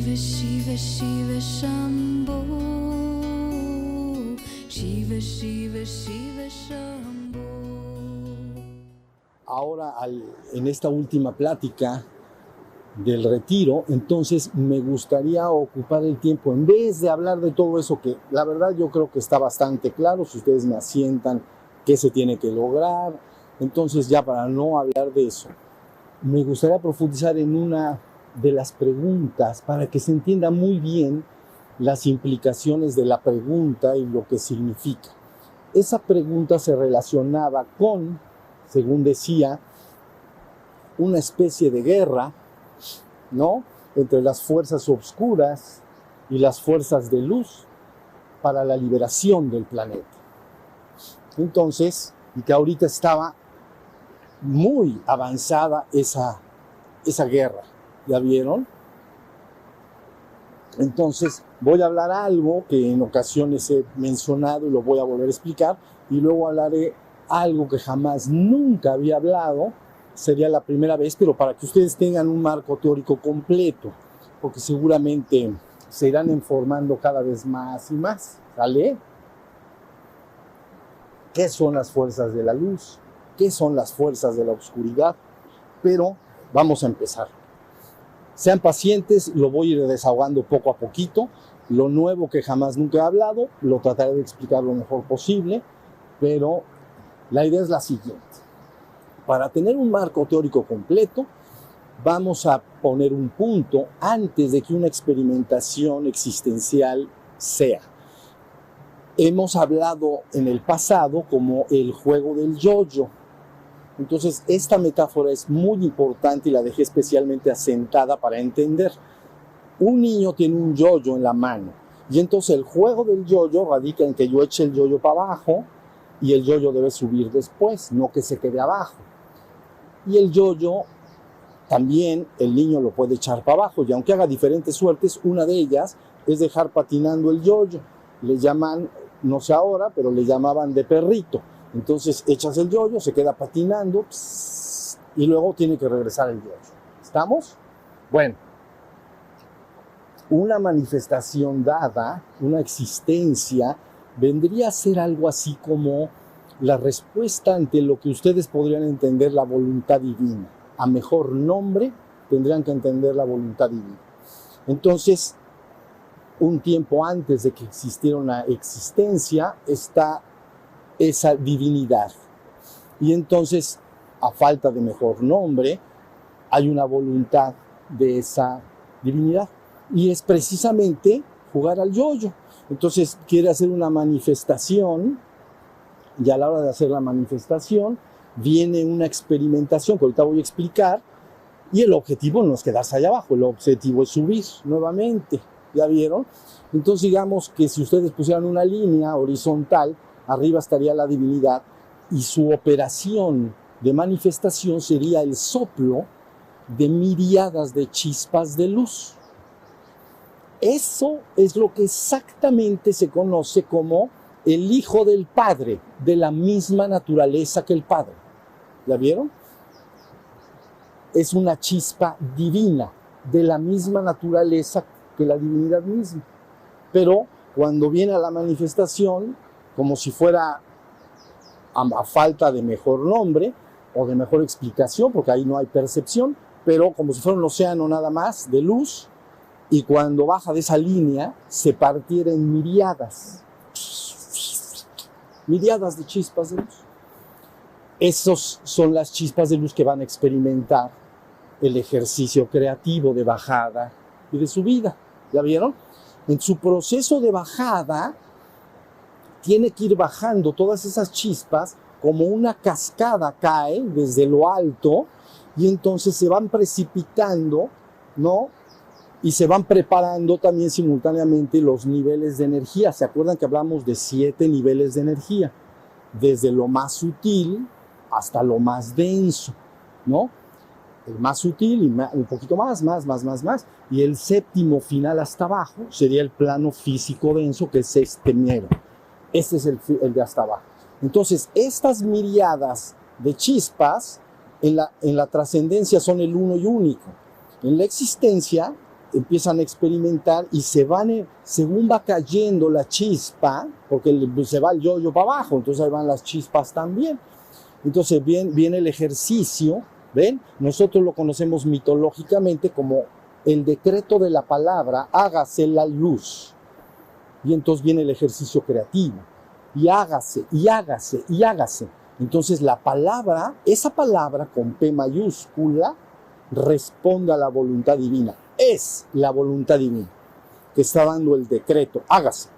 Shiva Shiva Shiva Shambho, Shiva Shiva Shiva Shambho. Ahora, en esta última plática del retiro, entonces me gustaría ocupar el tiempo, en vez de hablar de todo eso que la verdad yo creo que está bastante claro, si ustedes me asientan qué se tiene que lograr, entonces ya para no hablar de eso, me gustaría profundizar en una de las preguntas para que se entienda muy bien las implicaciones de la pregunta y lo que significa. Esa pregunta se relacionaba con, según decía, una especie de guerra, ¿no?, entre las fuerzas oscuras y las fuerzas de luz para la liberación del planeta. Entonces, y que ahorita estaba muy avanzada esa guerra, ¿ya vieron? Entonces, voy a hablar algo que en ocasiones he mencionado y lo voy a volver a explicar, y luego hablaré algo que jamás, nunca había hablado, sería la primera vez, pero para que ustedes tengan un marco teórico completo, porque seguramente se irán informando cada vez más y más, ¿sale? ¿Qué son las fuerzas de la luz? ¿Qué son las fuerzas de la oscuridad? Pero vamos a empezar. Sean pacientes, lo voy a ir desahogando poco a poquito. Lo nuevo que jamás nunca he hablado, lo trataré de explicar lo mejor posible, pero la idea es la siguiente. Para tener un marco teórico completo, vamos a poner un punto antes de que una experimentación existencial sea. Hemos hablado en el pasado como el juego del yo-yo. Entonces, esta metáfora es muy importante y la dejé especialmente asentada para entender. Un niño tiene un yo-yo en la mano y entonces el juego del yo-yo radica en que yo eche el yo-yo para abajo y el yo-yo debe subir después, no que se quede abajo. Y el yo-yo también el niño lo puede echar para abajo y aunque haga diferentes suertes, una de ellas es dejar patinando el yo-yo. Le llaman, no sé ahora, pero le llamaban de perrito. Entonces echas el yo-yo, se queda patinando y luego tiene que regresar el yo-yo. ¿Estamos? Bueno, una manifestación dada, una existencia, vendría a ser algo así como la respuesta ante lo que ustedes podrían entender la voluntad divina. A mejor nombre, tendrían que entender la voluntad divina. Entonces, un tiempo antes de que existiera una existencia, está esa divinidad. Y entonces, a falta de mejor nombre, hay una voluntad de esa divinidad. Y es precisamente jugar al yo-yo. Entonces, quiere hacer una manifestación, y a la hora de hacer la manifestación, viene una experimentación que ahorita voy a explicar, y el objetivo no es quedarse allá abajo, el objetivo es subir nuevamente. ¿Ya vieron? Entonces, digamos que si ustedes pusieran una línea horizontal, arriba estaría la divinidad y su operación de manifestación sería el soplo de miriadas de chispas de luz. Eso es lo que exactamente se conoce como el Hijo del Padre, de la misma naturaleza que el Padre. ¿Ya vieron? Es una chispa divina, de la misma naturaleza que la divinidad misma. Pero cuando viene a la manifestación, como si fuera a falta de mejor nombre o de mejor explicación, porque ahí no hay percepción, pero como si fuera un océano nada más de luz, y cuando baja de esa línea se partiera en miriadas de chispas de luz. Esas son las chispas de luz que van a experimentar el ejercicio creativo de bajada y de subida. ¿Ya vieron? En su proceso de bajada, tiene que ir bajando todas esas chispas como una cascada cae desde lo alto y entonces se van precipitando, ¿no? Y se van preparando también simultáneamente los niveles de energía. ¿Se acuerdan que hablamos de 7 niveles de energía? Desde lo más sutil hasta lo más denso, ¿no? El más sutil y un poquito más, y el séptimo final hasta abajo sería el plano físico denso, que es este mero. Este es el de hasta abajo. Entonces, estas miriadas de chispas en la trascendencia son el uno y único. En la existencia empiezan a experimentar y según va cayendo la chispa, porque se va el yo-yo para abajo, entonces ahí van las chispas también. Entonces viene el ejercicio, ¿ven? Nosotros lo conocemos mitológicamente como el decreto de la palabra, hágase la luz. Y entonces viene el ejercicio creativo, y hágase, y hágase, y hágase. Entonces la palabra, esa palabra con P mayúscula, responde a la voluntad divina. Es la voluntad divina que está dando el decreto, hágase.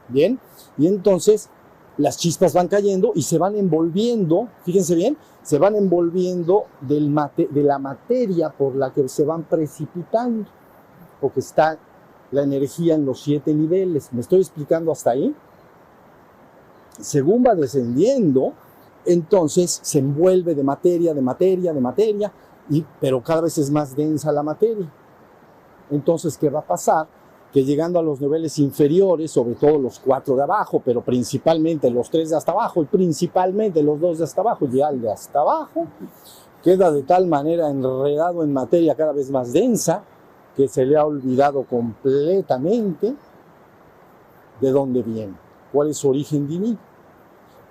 Bien, y entonces las chispas van cayendo y se van envolviendo, fíjense bien, se van envolviendo de la materia por la que se van precipitando, porque está la energía en los 7 niveles. ¿Me estoy explicando hasta ahí? Según va descendiendo, entonces se envuelve de materia, pero cada vez es más densa la materia. Entonces, ¿qué va a pasar? Que llegando a los niveles inferiores, sobre todo los 4 de abajo, pero principalmente los 3 de hasta abajo, y principalmente los 2 de hasta abajo, y al de hasta abajo, queda de tal manera enredado en materia cada vez más densa, que se le ha olvidado completamente de dónde viene, cuál es su origen divino.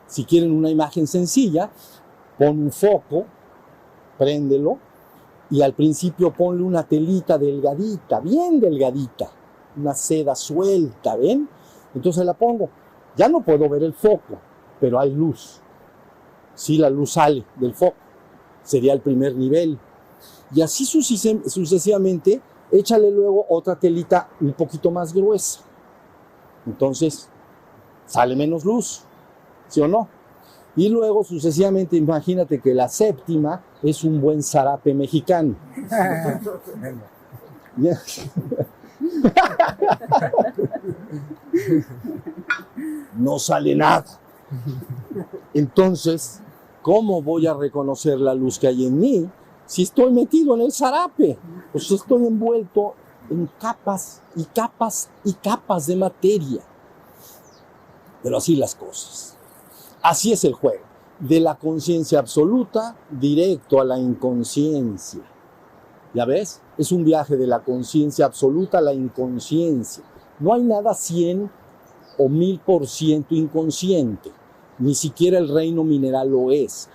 Si quieren una imagen sencilla, pon un foco, préndelo, y al principio ponle una telita delgadita, bien delgadita, una seda suelta, ¿ven? Entonces la pongo. Ya no puedo ver el foco, pero hay luz. Sí, la luz sale del foco. Sería el primer nivel. Y así sucesivamente, échale luego otra telita un poquito más gruesa. Entonces, sale menos luz, ¿sí o no? Y luego, sucesivamente, imagínate que la séptima es un buen zarape mexicano. No sale nada. Entonces, ¿cómo voy a reconocer la luz que hay en mí si estoy metido en el zarape? Pues estoy envuelto en capas y capas y capas de materia. Pero así las cosas. Así es el juego. De la conciencia absoluta directo a la inconsciencia. ¿Ya ves? Es un viaje de la conciencia absoluta a la inconsciencia. No hay nada 100 o 1000% inconsciente. Ni siquiera el reino mineral lo es.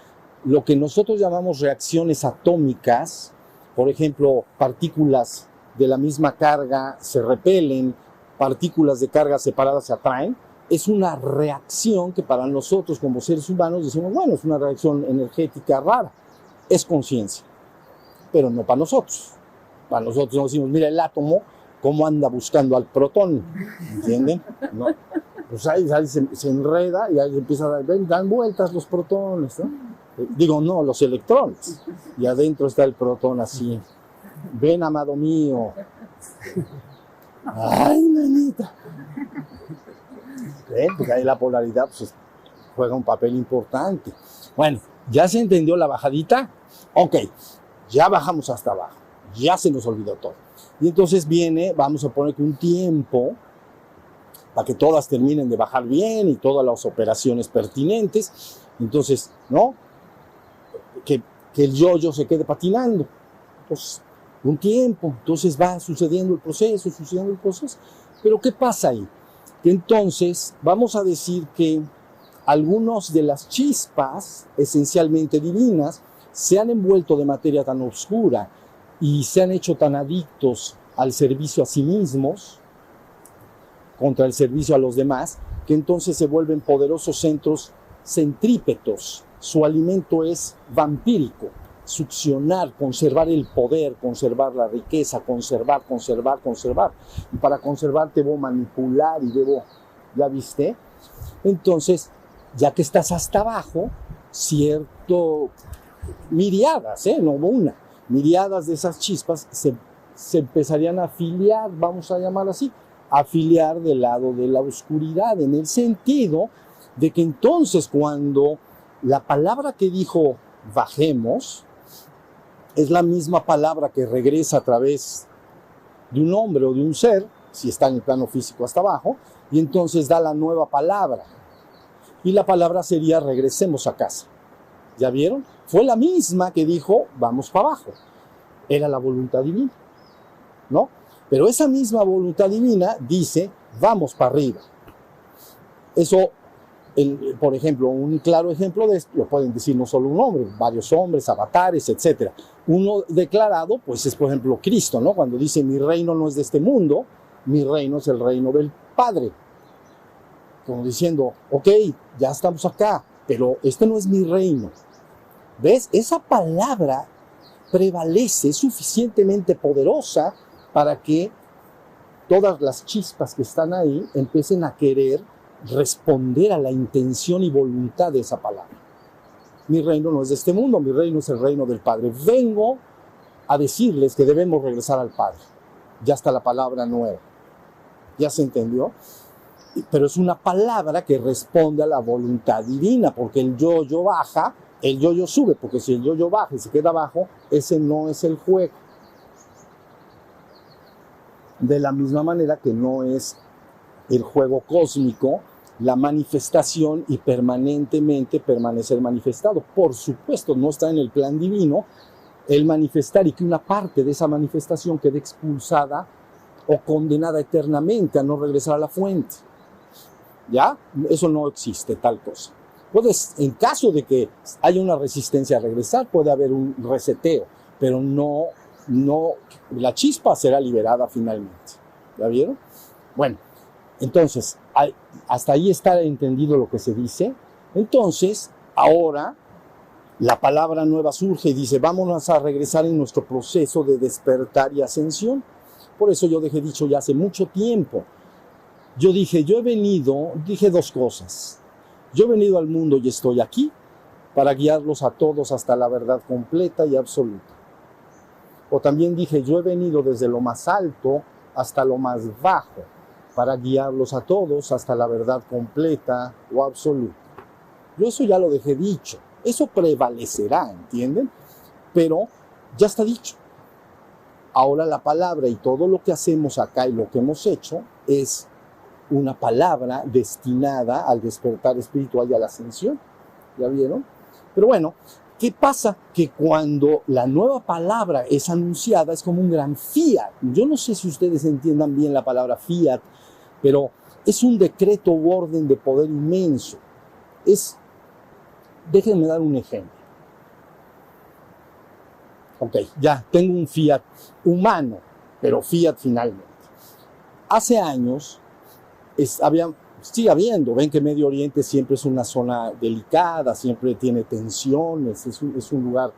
Lo que nosotros llamamos reacciones atómicas, por ejemplo, partículas de la misma carga se repelen, partículas de carga separadas se atraen, es una reacción que para nosotros como seres humanos decimos, bueno, es una reacción energética rara. Es conciencia, pero no para nosotros. Para nosotros nos decimos, mira el átomo, cómo anda buscando al protón, ¿entienden? No. Pues ahí se enreda y ahí empieza a dar, dan vueltas los protones, ¿no? Digo, no, los electrones. Y adentro está el protón así. Ven, amado mío. Ay, nanita. ¿Ven? Porque ahí la polaridad pues, juega un papel importante. Bueno, ¿ya se entendió la bajadita? Ok, ya bajamos hasta abajo. Ya se nos olvidó todo. Y entonces viene, vamos a poner un tiempo para que todas terminen de bajar bien y todas las operaciones pertinentes. Entonces, ¿no? Que el yo-yo se quede patinando. Entonces, un tiempo. Entonces va sucediendo el proceso. Pero ¿qué pasa ahí? Que entonces vamos a decir que algunos de las chispas esencialmente divinas se han envuelto de materia tan oscura y se han hecho tan adictos al servicio a sí mismos contra el servicio a los demás, que entonces se vuelven poderosos centros centrípetos. Su alimento es vampírico, succionar, conservar el poder, conservar la riqueza, conservar. Y para conservar debo manipular y debo, ¿ya viste? Entonces, ya que estás hasta abajo, miriadas, no una, miriadas de esas chispas se empezarían a afiliar, vamos a llamar así, afiliar del lado de la oscuridad, en el sentido de que entonces cuando la palabra que dijo bajemos es la misma palabra que regresa a través de un hombre o de un ser, si está en el plano físico hasta abajo, y entonces da la nueva palabra. Y la palabra sería regresemos a casa. ¿Ya vieron? Fue la misma que dijo vamos para abajo. Era la voluntad divina, ¿no? Pero esa misma voluntad divina dice, vamos para arriba. Eso, por ejemplo, un claro ejemplo de esto, lo pueden decir no solo un hombre, varios hombres, avatares, etc. Uno declarado, pues es por ejemplo Cristo, ¿no? Cuando dice, mi reino no es de este mundo, mi reino es el reino del Padre. Como diciendo, ok, ya estamos acá, pero este no es mi reino. ¿Ves? Esa palabra prevalece, es suficientemente poderosa para que todas las chispas que están ahí empiecen a querer responder a la intención y voluntad de esa palabra. Mi reino no es de este mundo, mi reino es el reino del Padre. Vengo a decirles que debemos regresar al Padre. Ya está la palabra nueva. ¿Ya se entendió? Pero es una palabra que responde a la voluntad divina, porque el yo-yo baja, el yo-yo sube, porque si el yo-yo baja y se queda abajo, ese no es el juego. De la misma manera que no es el juego cósmico, la manifestación y permanentemente permanecer manifestado. Por supuesto, no está en el plan divino el manifestar y que una parte de esa manifestación quede expulsada o condenada eternamente a no regresar a la fuente. ¿Ya? Eso no existe, tal cosa. Puedes, en caso de que haya una resistencia a regresar, puede haber un reseteo, pero no, la chispa será liberada finalmente. ¿Ya vieron? Bueno, entonces, hasta ahí está entendido lo que se dice. Entonces, ahora, la palabra nueva surge y dice, vámonos a regresar en nuestro proceso de despertar y ascensión. Por eso yo dejé dicho ya hace mucho tiempo. Yo dije, dije dos cosas. Yo he venido al mundo y estoy aquí para guiarlos a todos hasta la verdad completa y absoluta. O también dije, yo he venido desde lo más alto hasta lo más bajo para guiarlos a todos hasta la verdad completa o absoluta. Yo eso ya lo dejé dicho. Eso prevalecerá, ¿entienden? Pero ya está dicho. Ahora la palabra y todo lo que hacemos acá y lo que hemos hecho es una palabra destinada al despertar espiritual y a la ascensión. ¿Ya vieron? Pero bueno, ¿qué pasa? Que cuando la nueva palabra es anunciada es como un gran fiat. Yo no sé si ustedes entiendan bien la palabra fiat, pero es un decreto u orden de poder inmenso. Déjenme dar un ejemplo. Ok, ya tengo un fiat humano, pero fiat finalmente. Hace años sigue habiendo, ven que Medio Oriente siempre es una zona delicada, siempre tiene tensiones, es un lugar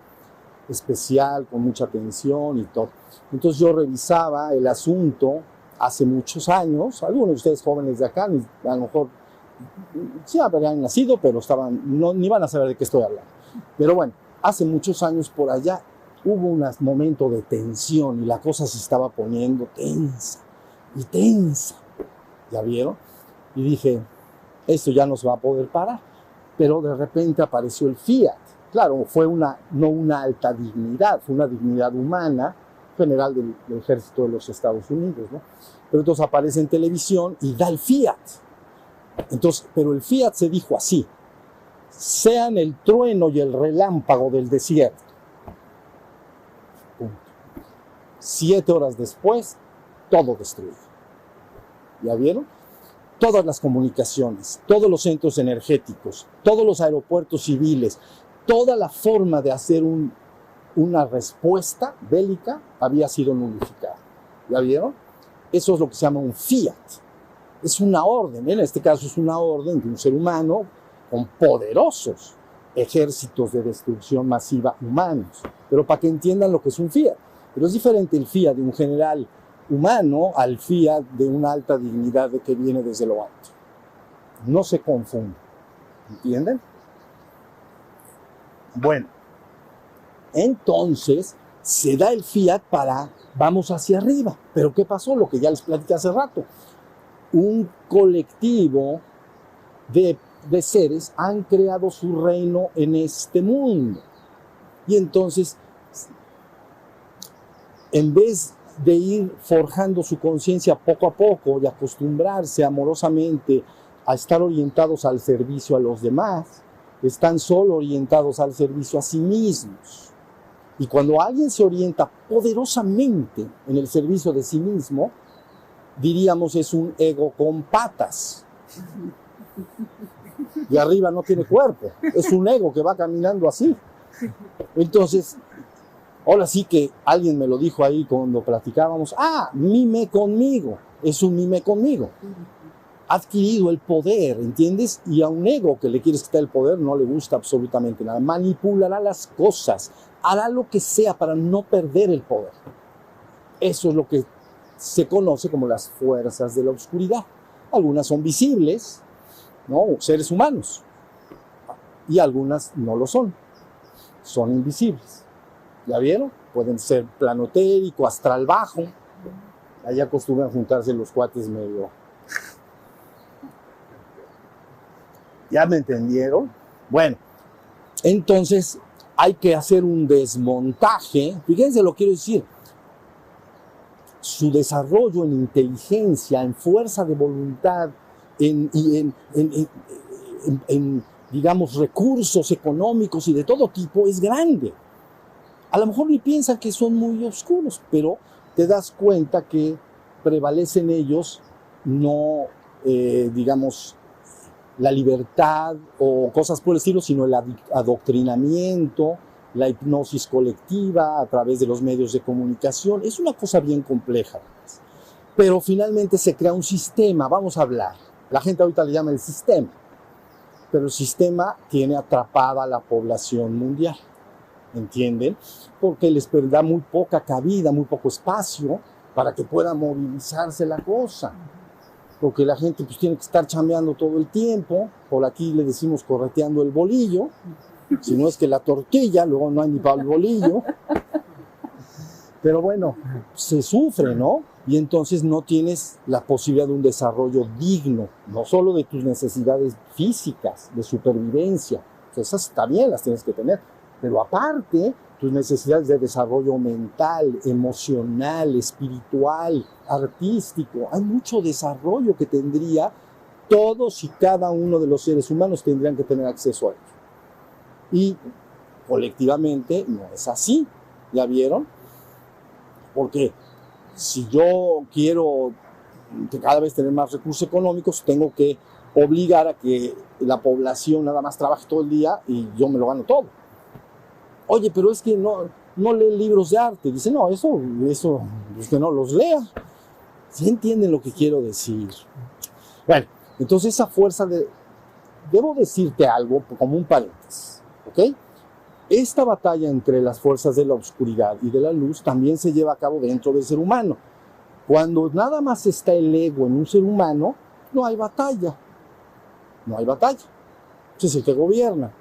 especial, con mucha tensión y todo. Entonces yo revisaba el asunto hace muchos años, algunos de ustedes jóvenes de acá, a lo mejor sí habrían nacido, pero ni van a saber de qué estoy hablando. Pero bueno, hace muchos años por allá hubo un momento de tensión y la cosa se estaba poniendo tensa y tensa. ¿Ya vieron? Y dije, esto ya no se va a poder parar. Pero de repente apareció el fiat. Claro, fue no una alta dignidad, fue una dignidad humana, general del ejército de los Estados Unidos, ¿no? Pero entonces aparece en televisión y da el fiat. Entonces, pero el fiat se dijo así: sean el trueno y el relámpago del desierto. Punto. 7 horas después, todo destruido. ¿Ya vieron? Todas las comunicaciones, todos los centros energéticos, todos los aeropuertos civiles, toda la forma de hacer una respuesta bélica había sido nulificada. ¿Ya vieron? Eso es lo que se llama un fiat. Es una orden, en este caso es una orden de un ser humano con poderosos ejércitos de destrucción masiva humanos. Pero para que entiendan lo que es un fiat. Pero es diferente el fiat de un general humano al fiat de una alta dignidad de que viene desde lo alto. No se confunde. ¿Entienden? Bueno, entonces se da el fiat vamos hacia arriba. Pero ¿qué pasó? Lo que ya les platiqué hace rato. Un colectivo de seres han creado su reino en este mundo. Y entonces, en vez de ir forjando su conciencia poco a poco y acostumbrarse amorosamente a estar orientados al servicio a los demás, están solo orientados al servicio a sí mismos. Y cuando alguien se orienta poderosamente en el servicio de sí mismo, diríamos es un ego con patas. Y arriba no tiene cuerpo. Es un ego que va caminando así. Entonces, ahora sí que alguien me lo dijo ahí cuando platicábamos. Mime conmigo. Es un mime conmigo. Ha adquirido el poder, ¿entiendes? Y a un ego que le quieres quitar el poder no le gusta absolutamente nada. Manipulará las cosas. Hará lo que sea para no perder el poder. Eso es lo que se conoce como las fuerzas de la oscuridad. Algunas son visibles, ¿no? Seres humanos. Y algunas no lo son. Son invisibles. ¿Ya vieron? Pueden ser planotérico, astral bajo. Ahí acostumbran juntarse los cuates medio. ¿Ya me entendieron? Bueno, entonces hay que hacer un desmontaje. Fíjense lo que quiero decir. Su desarrollo en inteligencia, en fuerza de voluntad, en digamos, recursos económicos y de todo tipo es grande. A lo mejor ni piensan que son muy oscuros, pero te das cuenta que prevalece en ellos no, digamos, la libertad o cosas por el estilo, sino el adoctrinamiento, la hipnosis colectiva a través de los medios de comunicación. Es una cosa bien compleja. Pero finalmente se crea un sistema, vamos a hablar. La gente ahorita le llama el sistema, pero el sistema tiene atrapada a la población mundial, ¿entienden? Porque les da muy poca cabida, muy poco espacio para que pueda movilizarse la cosa. Porque la gente pues tiene que estar chambeando todo el tiempo, por aquí le decimos correteando el bolillo, si no es que la tortilla, luego no hay ni para el bolillo. Pero bueno, se sufre, ¿no? Y entonces no tienes la posibilidad de un desarrollo digno, no solo de tus necesidades físicas, de supervivencia, que esas también las tienes que tener, pero aparte tus necesidades de desarrollo mental, emocional, espiritual, artístico. Hay mucho desarrollo que tendría, todos y cada uno de los seres humanos tendrían que tener acceso a ello. Y colectivamente no es así, ¿ya vieron? Porque si yo quiero cada vez tener más recursos económicos, tengo que obligar a que la población nada más trabaje todo el día y yo me lo gano todo. Oye, pero es que no lee libros de arte. Dice, no, eso es que no los lea. ¿Sí entienden lo que quiero decir? Bueno, entonces esa fuerza de... Debo decirte algo como un paréntesis, ¿ok? Esta batalla entre las fuerzas de la oscuridad y de la luz también se lleva a cabo dentro del ser humano. Cuando nada más está el ego en un ser humano, no hay batalla. No hay batalla. Ese es el que gobierna.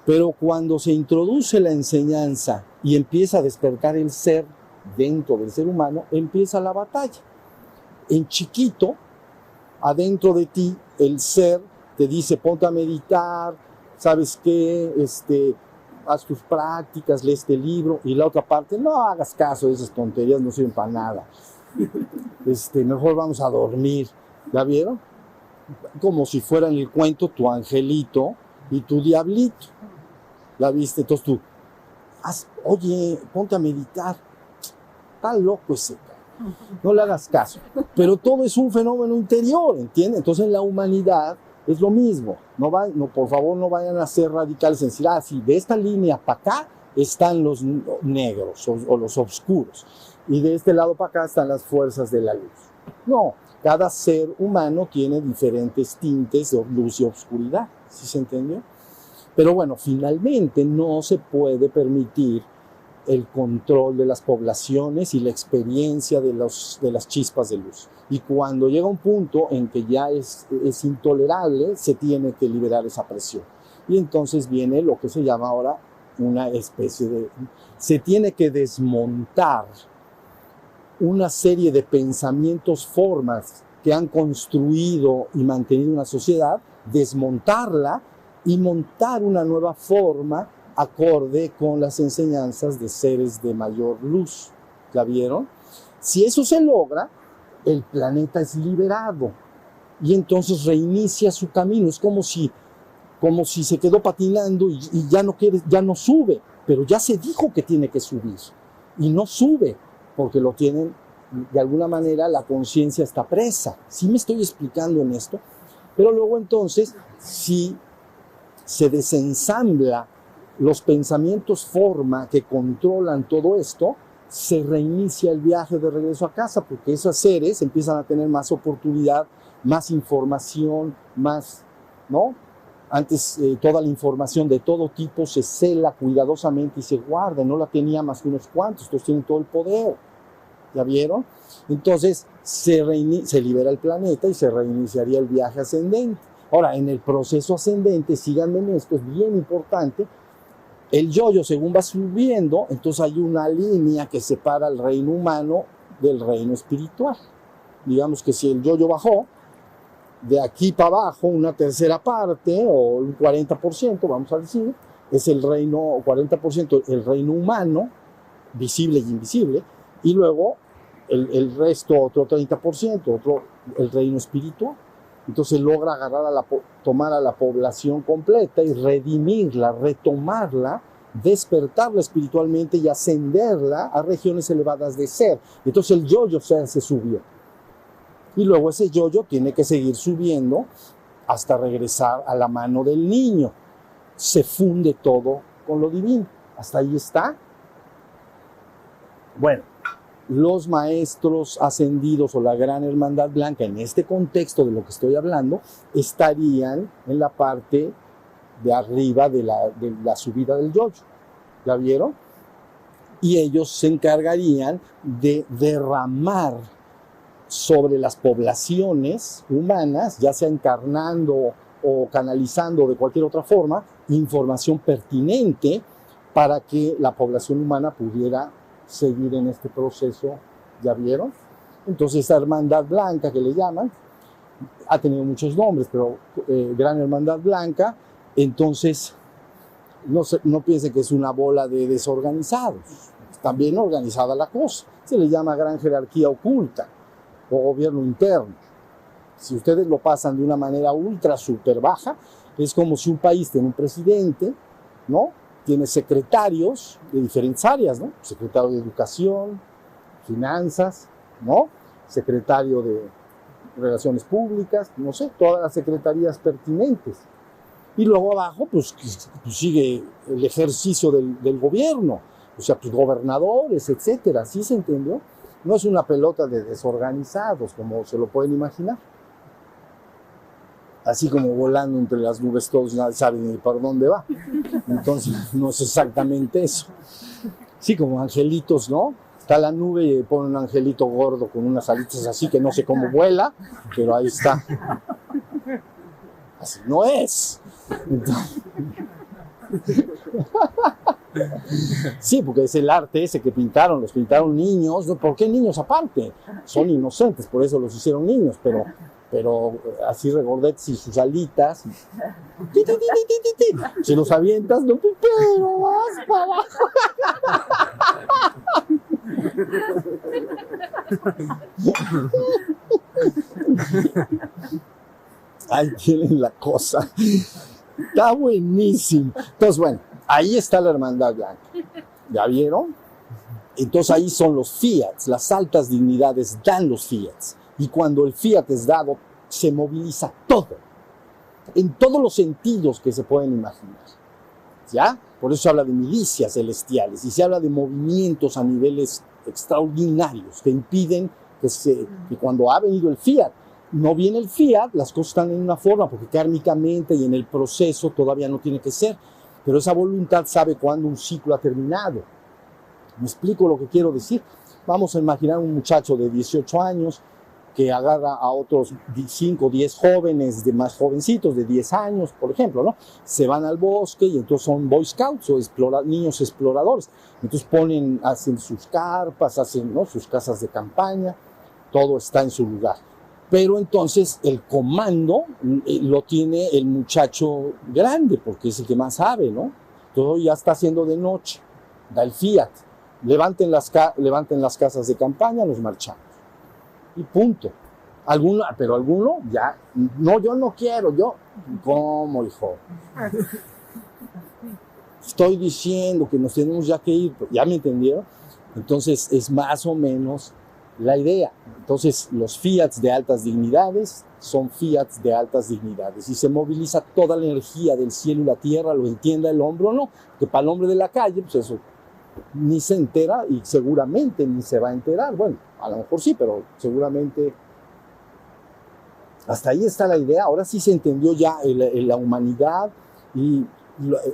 Pero cuando se introduce la enseñanza y empieza a despertar el ser dentro del ser humano, empieza la batalla. En chiquito, adentro de ti, el ser te dice, ponte a meditar, ¿sabes qué? Haz tus prácticas, lee este libro. Y la otra parte, no hagas caso de esas tonterías, no sirven para nada. Mejor vamos a dormir. ¿Ya vieron? Como si fuera en el cuento tu angelito y tu diablito. ¿La viste? Entonces tú, oye, ponte a meditar. Está loco ese. No le hagas caso. Pero todo es un fenómeno interior, ¿entiendes? Entonces en la humanidad es lo mismo. Por favor, no vayan a ser radicales en decir, sí, de esta línea para acá están los negros o los oscuros. Y de este lado para acá están las fuerzas de la luz. No, cada ser humano tiene diferentes tintes de luz y oscuridad. ¿Sí se entendió? Pero bueno, finalmente no se puede permitir el control de las poblaciones y la experiencia de las chispas de luz. Y cuando llega un punto en que ya es intolerable, se tiene que liberar esa presión. Y entonces viene lo que se llama ahora una especie de... Se tiene que desmontar una serie de pensamientos, formas que han construido y mantenido una sociedad, desmontarla y montar una nueva forma acorde con las enseñanzas de seres de mayor luz. ¿La vieron? Si eso se logra, el planeta es liberado y entonces reinicia su camino. Es como si se quedó patinando y ya no sube, pero ya se dijo que tiene que subir y no sube porque lo tienen, de alguna manera la conciencia está presa. Sí me estoy explicando en esto, pero luego entonces, si se desensambla los pensamientos forma que controlan todo esto, se reinicia el viaje de regreso a casa, porque esos seres empiezan a tener más oportunidad, más información, más, ¿no? Antes toda la información de todo tipo se cela cuidadosamente y se guarda, no la tenía más que unos cuantos, estos tienen todo el poder, ¿ya vieron? Entonces se libera el planeta y se reiniciaría el viaje ascendente. Ahora, en el proceso ascendente, síganme en esto, es bien importante, el yo-yo según va subiendo, entonces hay una línea que separa el reino humano del reino espiritual. Digamos que si el yo-yo bajó, de aquí para abajo, una tercera parte, o un 40%, vamos a decir, es el reino, 40% el reino humano, visible y invisible, y luego el resto, otro 30%, el reino espiritual. Entonces logra agarrar tomar a la población completa y redimirla, retomarla, despertarla espiritualmente y ascenderla a regiones elevadas de ser. Entonces el yo-yo se subió. Y luego ese yo-yo tiene que seguir subiendo hasta regresar a la mano del niño. Se funde todo con lo divino. ¿Hasta ahí está? Bueno, los maestros ascendidos o la gran hermandad blanca, en este contexto de lo que estoy hablando, estarían en la parte de arriba de la subida del yo-yo. ¿Ya vieron? Y ellos se encargarían de derramar sobre las poblaciones humanas, ya sea encarnando o canalizando de cualquier otra forma, información pertinente para que la población humana pudiera seguir en este proceso. ¿Ya vieron? Entonces esta hermandad blanca que le llaman, ha tenido muchos nombres, pero Gran Hermandad Blanca, entonces no piense que es una bola de desorganizados, está bien organizada la cosa, se le llama gran jerarquía oculta o gobierno interno. Si ustedes lo pasan de una manera ultra super baja, es como si un país tiene un presidente, ¿no? Tiene secretarios de diferentes áreas, ¿no? Secretario de Educación, Finanzas, ¿no? Secretario de Relaciones Públicas, no sé, todas las secretarías pertinentes. Y luego abajo, pues sigue el ejercicio del gobierno, o sea, pues gobernadores, etcétera. ¿Sí se entendió? No es una pelota de desorganizados, como se lo pueden imaginar. Así como volando entre las nubes todos, nadie sabe ni para dónde va. Entonces, no es exactamente eso. Sí, como angelitos, ¿no? Está la nube y pone un angelito gordo con unas alitas así que no sé cómo vuela, pero ahí está. Así no es. Entonces, sí, porque es el arte ese que pintaron, los pintaron niños. ¿Por qué niños aparte? Son inocentes, por eso los hicieron niños, pero así regordetes y sus alitas. Si los avientas, no, pero vas para abajo. Ahí tienen la cosa. Está buenísimo. Entonces, bueno, ahí está la Hermandad Blanca. ¿Ya vieron? Entonces ahí son los fiats, las altas dignidades dan los fiats. Y cuando el fiat es dado, se moviliza todo. En todos los sentidos que se pueden imaginar. ¿Ya? Por eso se habla de milicias celestiales y se habla de movimientos a niveles extraordinarios que impiden que cuando ha venido el fiat, no viene el fiat, las cosas están en una forma, porque kármicamente y en el proceso todavía no tiene que ser. Pero esa voluntad sabe cuándo un ciclo ha terminado. ¿Me explico lo que quiero decir? Vamos a imaginar un muchacho de 18 años que agarra a otros 5 o 10 jóvenes de más jovencitos, de 10 años, por ejemplo, ¿no? Se van al bosque y entonces son Boy Scouts o niños exploradores. Entonces hacen sus carpas, hacen, ¿no?, sus casas de campaña, todo está en su lugar. Pero entonces el comando lo tiene el muchacho grande, porque es el que más sabe, ¿no? Todo ya está haciendo de noche, da el fiat, levanten las casas de campaña, nos marchamos. Y punto. Pero alguno ya, no, yo no quiero, ¿cómo, hijo? estoy diciendo que nos tenemos ya que ir, ¿ya me entendieron? Entonces es más o menos la idea. Entonces los fiats de altas dignidades son fiats de altas dignidades y se moviliza toda la energía del cielo y la tierra, lo entienda el hombre o no, que para el hombre de la calle, pues eso ni se entera y seguramente ni se va a enterar. Bueno, a lo mejor sí, pero seguramente hasta ahí está la idea. Ahora sí se entendió ya la humanidad y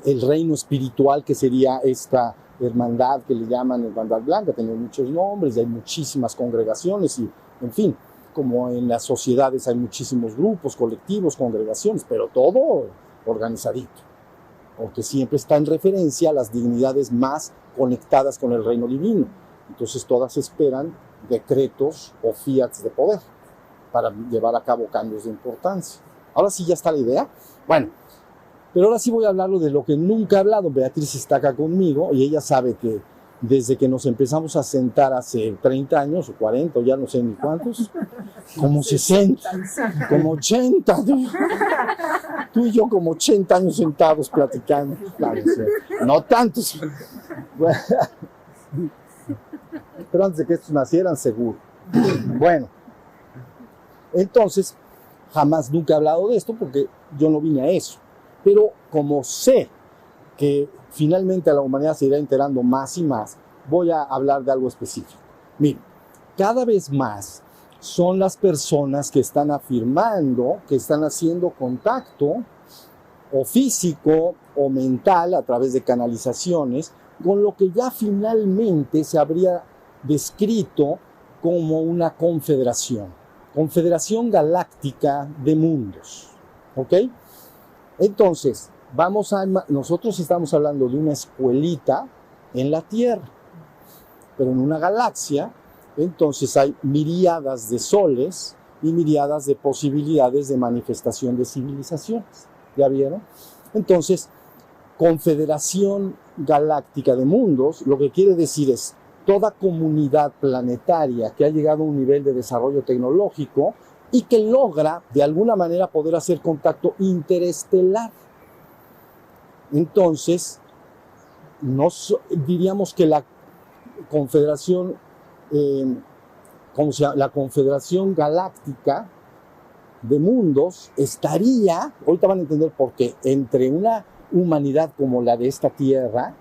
el reino espiritual, que sería esta hermandad que le llaman Hermandad Blanca. Tiene muchos nombres, hay muchísimas congregaciones y, en fin, como en las sociedades hay muchísimos grupos, colectivos, congregaciones, pero todo organizadito, porque siempre está en referencia a las dignidades más conectadas con el reino divino. Entonces todas esperan decretos o fiats de poder para llevar a cabo cambios de importancia. Ahora sí ya está la idea. Bueno, pero ahora sí voy a hablarlo de lo que nunca he hablado. Beatriz está acá conmigo y ella sabe que desde que nos empezamos a sentar hace 30 años o 40, o ya no sé ni cuántos, como 60, como 80, tú y yo como 80 años sentados platicando. Claro, no tantos, pero antes de que estos nacieran, seguro. Bueno, entonces, jamás nunca he hablado de esto porque yo no vine a eso. Pero como sé que finalmente a la humanidad se irá enterando más y más, voy a hablar de algo específico. Miren, cada vez más son las personas que están afirmando que están haciendo contacto o físico o mental a través de canalizaciones con lo que ya finalmente se habría descrito como una confederación galáctica de mundos, ¿ok? Entonces, nosotros estamos hablando de una escuelita en la Tierra, pero en una galaxia, entonces hay miríadas de soles y miríadas de posibilidades de manifestación de civilizaciones. ¿Ya vieron? Entonces, Confederación Galáctica de Mundos, lo que quiere decir es toda comunidad planetaria que ha llegado a un nivel de desarrollo tecnológico y que logra de alguna manera poder hacer contacto interestelar. Entonces, diríamos que la Confederación, la Confederación Galáctica de Mundos estaría, ahorita van a entender por qué, entre una humanidad como la de esta Tierra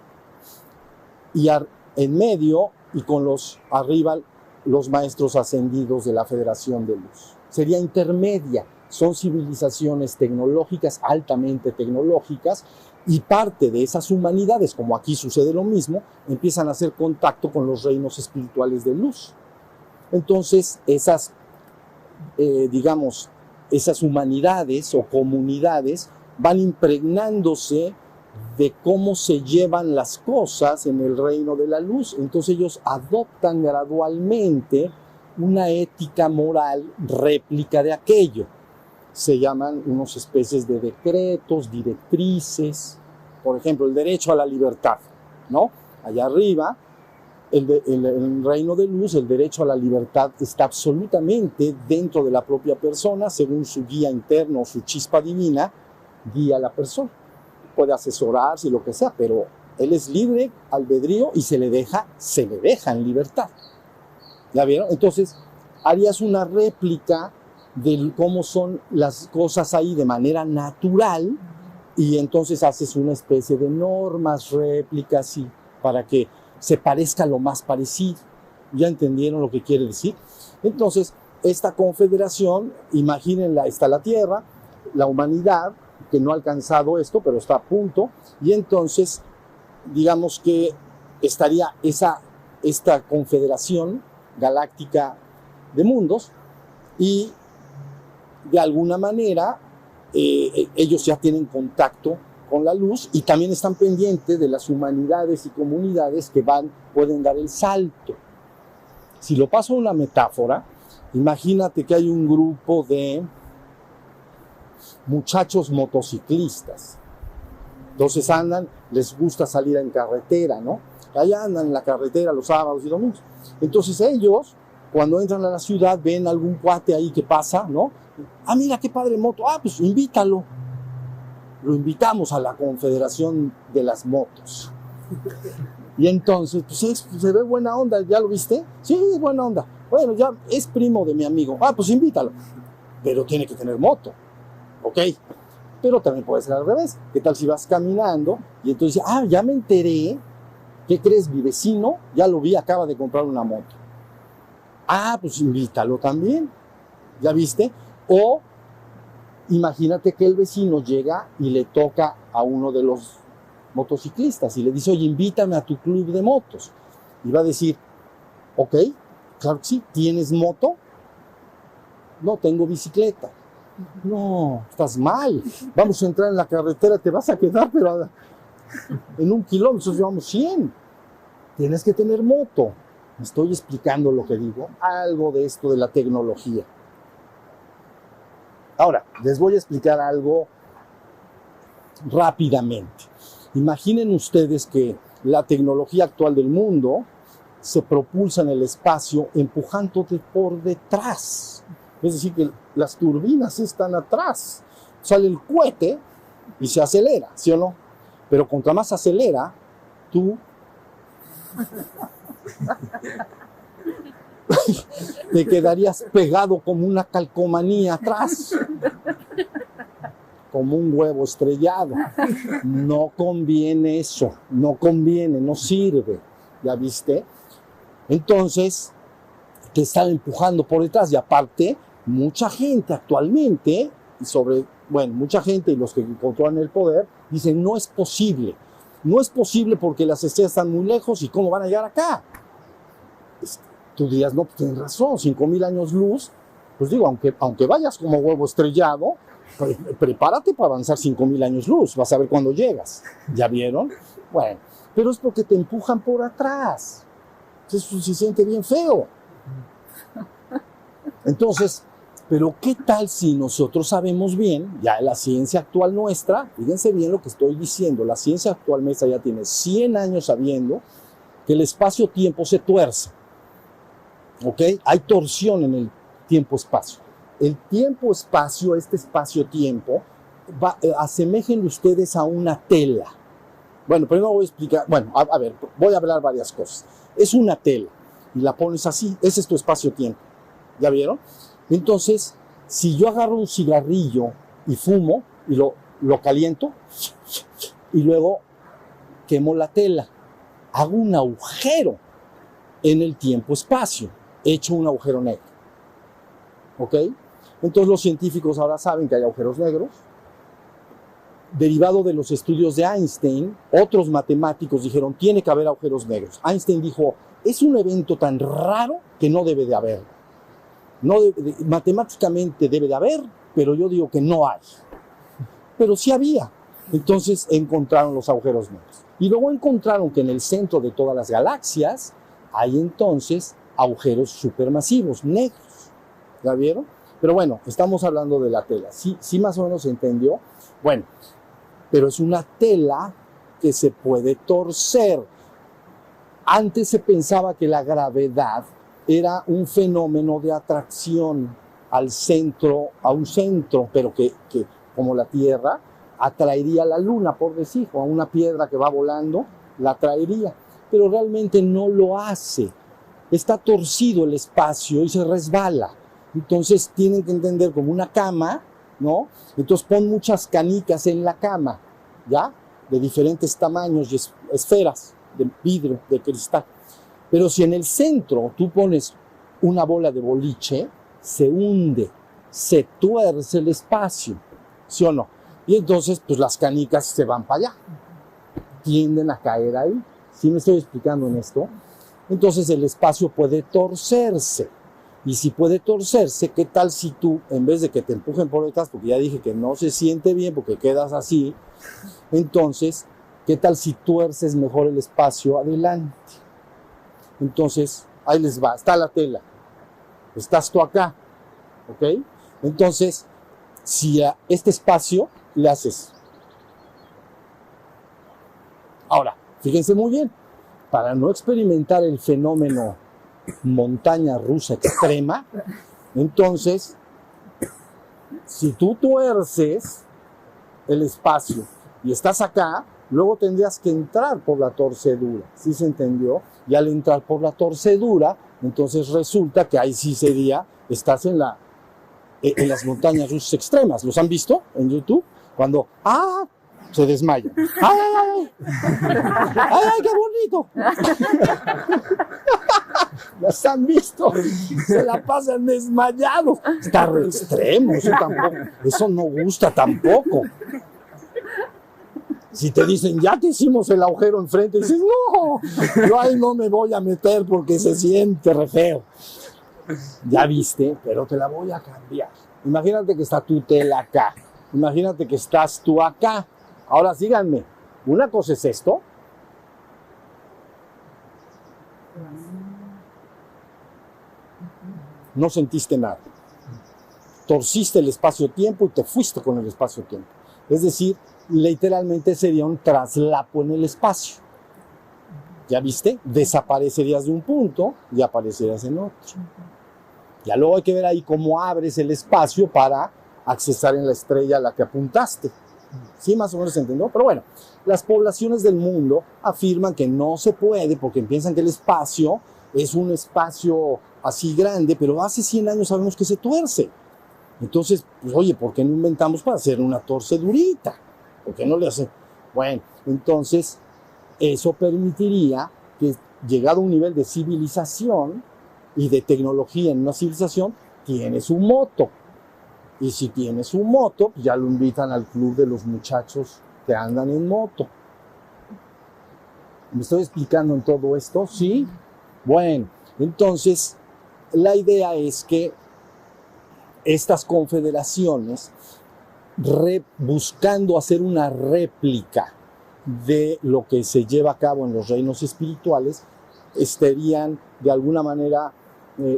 y en medio y con arriba los maestros ascendidos de la Federación de Luz. Sería intermedia, son civilizaciones tecnológicas, altamente tecnológicas, y parte de esas humanidades, como aquí sucede lo mismo, empiezan a hacer contacto con los reinos espirituales de luz. Entonces, esas humanidades o comunidades van impregnándose de cómo se llevan las cosas en el reino de la luz. Entonces ellos adoptan gradualmente una ética moral réplica de aquello. Se llaman unas especies de decretos, directrices. Por ejemplo, el derecho a la libertad, ¿no? Allá arriba, el reino de luz, el derecho a la libertad está absolutamente dentro de la propia persona, según su guía interno o su chispa divina, guía a la persona. Puede asesorarse y lo que sea, pero él es libre albedrío y se le deja en libertad. ¿Ya vieron? Entonces, harías una réplica de cómo son las cosas ahí de manera natural y entonces haces una especie de normas, réplicas, y para que se parezca lo más parecido. ¿Ya entendieron lo que quiere decir? Entonces, esta confederación, imagínenla, está la Tierra, la humanidad, que no ha alcanzado esto, pero está a punto, y entonces, digamos que estaría esta confederación galáctica de mundos, y de alguna manera ellos ya tienen contacto con la luz y también están pendientes de las humanidades y comunidades que pueden dar el salto. Si lo paso a una metáfora, imagínate que hay un grupo de muchachos motociclistas. Entonces les gusta salir en carretera, ¿no? Allá andan en la carretera los sábados y domingos. Entonces ellos, cuando entran a la ciudad, ven algún cuate ahí que pasa, ¿no? Ah, mira qué padre moto. Ah, pues invítalo. lo invitamos a la Confederación de las Motos. Y entonces, pues se ve buena onda, ¿ya lo viste? Sí, es buena onda. Bueno, ya es primo de mi amigo. Ah, pues invítalo. Pero tiene que tener moto, ¿ok? Pero también puede ser al revés. ¿Qué tal si vas caminando y entonces, ya me enteré, ¿qué crees? Mi vecino, ya lo vi, acaba de comprar una moto. Ah, pues invítalo también, ¿ya viste? O imagínate que el vecino llega y le toca a uno de los motociclistas y le dice, oye, invítame a tu club de motos. Y va a decir, ok, claro que sí, ¿tienes moto? No, tengo bicicleta. No, estás mal. Vamos a entrar en la carretera, te vas a quedar, pero en 1 kilómetro, nosotros llevamos 100. Tienes que tener moto. ¿Me estoy explicando lo que digo? Algo de esto de la tecnología. Ahora, les voy a explicar algo rápidamente. Imaginen ustedes que la tecnología actual del mundo se propulsa en el espacio empujándote por detrás. Es decir, que las turbinas están atrás. Sale el cohete y se acelera, ¿sí o no? Pero contra más acelera, tú te quedarías pegado como una calcomanía atrás, como un huevo estrellado. No conviene eso, no conviene, no sirve, ¿ya viste? Entonces, te están empujando por detrás y aparte, mucha gente actualmente, mucha gente y los que controlan el poder, dicen no es posible. No es posible porque las estrellas están muy lejos y ¿cómo van a llegar acá? Tú dirías, no, pues tienes razón, 5,000 años luz. Pues digo, aunque vayas como huevo estrellado, prepárate para avanzar 5,000 años luz, vas a ver cuándo llegas. ¿Ya vieron? Bueno, pero es porque te empujan por atrás. Eso se siente bien feo. Entonces, pero ¿qué tal si nosotros sabemos bien, ya la ciencia actual nuestra, fíjense bien lo que estoy diciendo, la ciencia actual nuestra ya tiene 100 años sabiendo que el espacio-tiempo se tuerce, ¿ok? Hay torsión en el tiempo-espacio. El tiempo-espacio, este espacio-tiempo, asemejen ustedes a una tela. Bueno, primero voy a explicar, a ver, voy a hablar varias cosas. Es una tela y la pones así, ese es tu espacio-tiempo. ¿Ya vieron? Entonces, si yo agarro un cigarrillo y fumo y lo caliento y luego quemo la tela, hago un agujero en el tiempo-espacio, hecho un agujero negro. ¿Ok? Entonces los científicos ahora saben que hay agujeros negros. Derivado de los estudios de Einstein, otros matemáticos dijeron, tiene que haber agujeros negros. Einstein dijo, es un evento tan raro que no debe de haber. Matemáticamente debe de haber, pero yo digo que no hay. Pero sí había. Entonces encontraron los agujeros negros. Y luego encontraron que en el centro de todas las galaxias hay entonces agujeros supermasivos, negros. ¿Ya vieron? Pero bueno, estamos hablando de la tela. Sí más o menos se entendió. Bueno, pero es una tela que se puede torcer. Antes se pensaba que la gravedad era un fenómeno de atracción al centro, a un centro, pero que como la Tierra atraería a la Luna, por decir, o a una piedra que va volando, la atraería. Pero realmente no lo hace. Está torcido el espacio y se resbala. Entonces tienen que entender como una cama, ¿no? Entonces pon muchas canicas en la cama, ¿ya? De diferentes tamaños y esferas de vidrio, de cristal. Pero si en el centro tú pones una bola de boliche, se hunde, se tuerce el espacio, ¿sí o no? Y entonces, pues las canicas se van para allá, tienden a caer ahí. ¿Sí me estoy explicando en esto? Entonces el espacio puede torcerse. Y si puede torcerse, ¿qué tal si tú, en vez de que te empujen por detrás, porque ya dije que no se siente bien porque quedas así, entonces, ¿qué tal si tuerces mejor el espacio adelante? Entonces, ahí les va, está la tela, estás tú acá, ¿ok? Entonces, si a este espacio le haces. Ahora, fíjense muy bien, para no experimentar el fenómeno montaña rusa extrema, entonces, si tú tuerces, el espacio y estás acá, luego tendrías que entrar por la torcedura, ¿sí se entendió? Y al entrar por la torcedura, entonces resulta que ahí sí sería, estás en las montañas rusas extremas. ¿Los han visto en YouTube? Cuando, se desmayan. ¡Ay, ay, ay! ¡Ay, qué bonito! ¿Las han visto? Se la pasan desmayados. Está re extremo, eso no gusta tampoco. Si te dicen, ya te hicimos el agujero enfrente, dices, no, yo ahí no me voy a meter porque se siente re feo. Ya viste, pero te la voy a cambiar. Imagínate que está tu tela acá. Imagínate que estás tú acá. Ahora síganme. Una cosa es esto. No sentiste nada. Torciste el espacio-tiempo y te fuiste con el espacio-tiempo. Es decir, literalmente sería un traslapo en el espacio. ¿Ya viste? Desaparecerías de un punto y aparecerías en otro. Ya luego hay que ver ahí cómo abres el espacio para accesar en la estrella a la que apuntaste. Sí, más o menos se entendió. Pero bueno, las poblaciones del mundo afirman que no se puede porque piensan que el espacio es un espacio así grande, pero hace 100 años sabemos que se tuerce. Entonces, pues oye, ¿por qué no inventamos para hacer una torcedurita? ¿Por qué no le hacen? Bueno, entonces eso permitiría que, llegado a un nivel de civilización y de tecnología en una civilización, tiene su moto. Y si tiene su moto, pues ya lo invitan al club de los muchachos que andan en moto. ¿Me estoy explicando en todo esto? ¿Sí? Bueno, entonces la idea es que estas confederaciones, buscando hacer una réplica de lo que se lleva a cabo en los reinos espirituales, estarían de alguna manera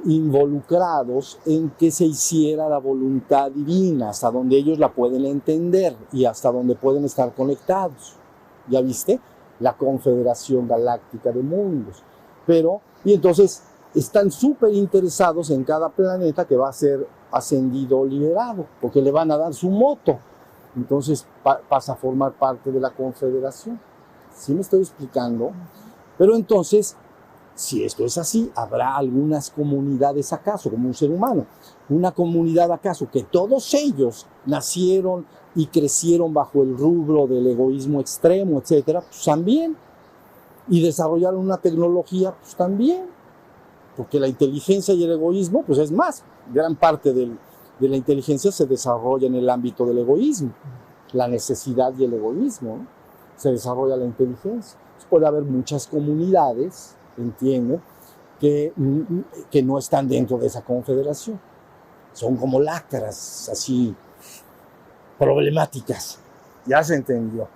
involucrados en que se hiciera la voluntad divina, hasta donde ellos la pueden entender y hasta donde pueden estar conectados. ¿Ya viste? La Confederación Galáctica de Mundos. Y entonces están súper interesados en cada planeta que va a ser ascendido o liberado, porque le van a dar su moto. Entonces pasa a formar parte de la Confederación. ¿Sí me estoy explicando? Pero entonces, si esto es así, ¿habrá algunas comunidades acaso, como un ser humano? Una comunidad acaso que todos ellos nacieron y crecieron bajo el rubro del egoísmo extremo, etcétera, pues también. Y desarrollaron una tecnología, pues también. Porque la inteligencia y el egoísmo, pues es más, gran parte de la inteligencia se desarrolla en el ámbito del egoísmo. La necesidad y el egoísmo, ¿no? Se desarrolla la inteligencia. Entonces puede haber muchas comunidades, entienden, que no están dentro de esa confederación. Son como lacras, así, problemáticas. Ya se entendió.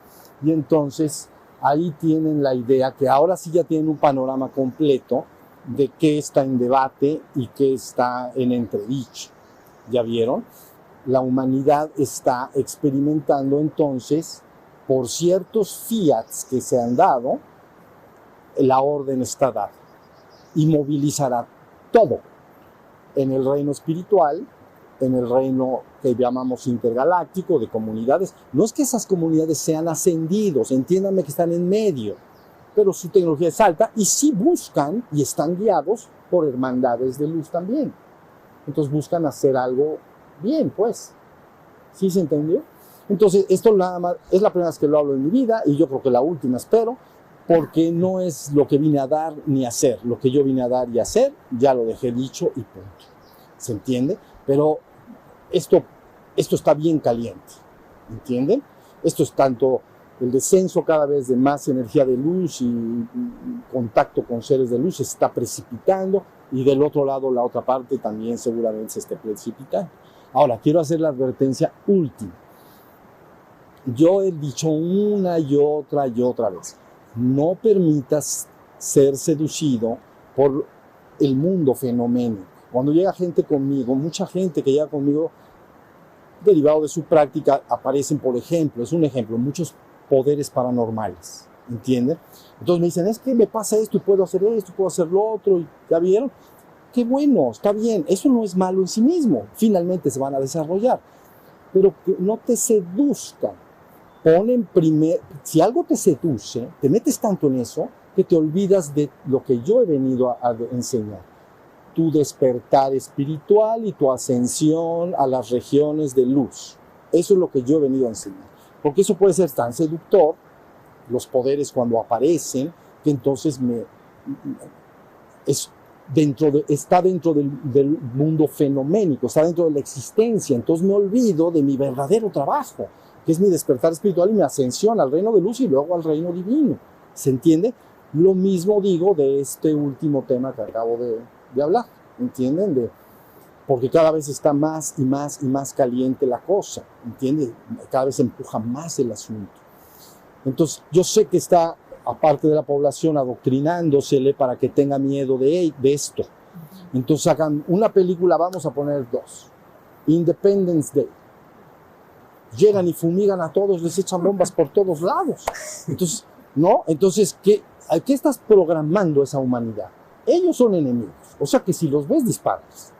Y entonces, ahí tienen la idea que ahora sí ya tienen un panorama completo de qué está en debate y qué está en entredicho. ¿Ya vieron? La humanidad está experimentando entonces, por ciertos fiats que se han dado, la orden está dada y movilizará todo en el reino espiritual, en el reino que llamamos intergaláctico, de comunidades. No es que esas comunidades sean ascendidos, entiéndanme que están en medio, pero su tecnología es alta y sí buscan y están guiados por hermandades de luz también. Entonces buscan hacer algo bien, pues. ¿Sí se entendió? Entonces, esto nada más es la primera vez que lo hablo en mi vida y yo creo que la última, espero, porque no es lo que vine a dar ni a hacer. Lo que yo vine a dar y a hacer, ya lo dejé dicho y punto. ¿Se entiende? Pero esto está bien caliente. ¿Entienden? Esto es tanto el descenso cada vez de más energía de luz y contacto con seres de luz se está precipitando y del otro lado, la otra parte también seguramente se esté precipitando. Ahora, quiero hacer la advertencia última. Yo he dicho una y otra vez, no permitas ser seducido por el mundo fenoménico. Cuando llega gente conmigo, mucha gente que llega conmigo, derivado de su práctica, aparecen, por ejemplo, es un ejemplo, muchos poderes paranormales, ¿entienden? Entonces me dicen, es que me pasa esto y puedo hacer esto, puedo hacer lo otro, y ¿ya vieron? Qué bueno, está bien, eso no es malo en sí mismo, finalmente se van a desarrollar, pero que no te seduzcan. ponen primer, si algo te seduce, te metes tanto en eso que te olvidas de lo que yo he venido a enseñar. Tu despertar espiritual y tu ascensión a las regiones de luz. Eso es lo que yo he venido a enseñar. Porque eso puede ser tan seductor, los poderes cuando aparecen, que entonces está dentro del mundo fenoménico, está dentro de la existencia. Entonces me olvido de mi verdadero trabajo, que es mi despertar espiritual y mi ascensión al reino de luz y luego al reino divino. ¿Se entiende? Lo mismo digo de este último tema que acabo de hablar, ¿entienden? Porque cada vez está más y más y más caliente la cosa, ¿entiendes? Cada vez se empuja más el asunto. Entonces, yo sé que está, aparte de la población, adoctrinándosele para que tenga miedo de esto. Entonces, sacan una película, vamos a poner 2. Independence Day. Llegan y fumigan a todos, les echan bombas por todos lados. Entonces, ¿no? Entonces, ¿qué estás programando esa humanidad? Ellos son enemigos, o sea que si los ves, disparas.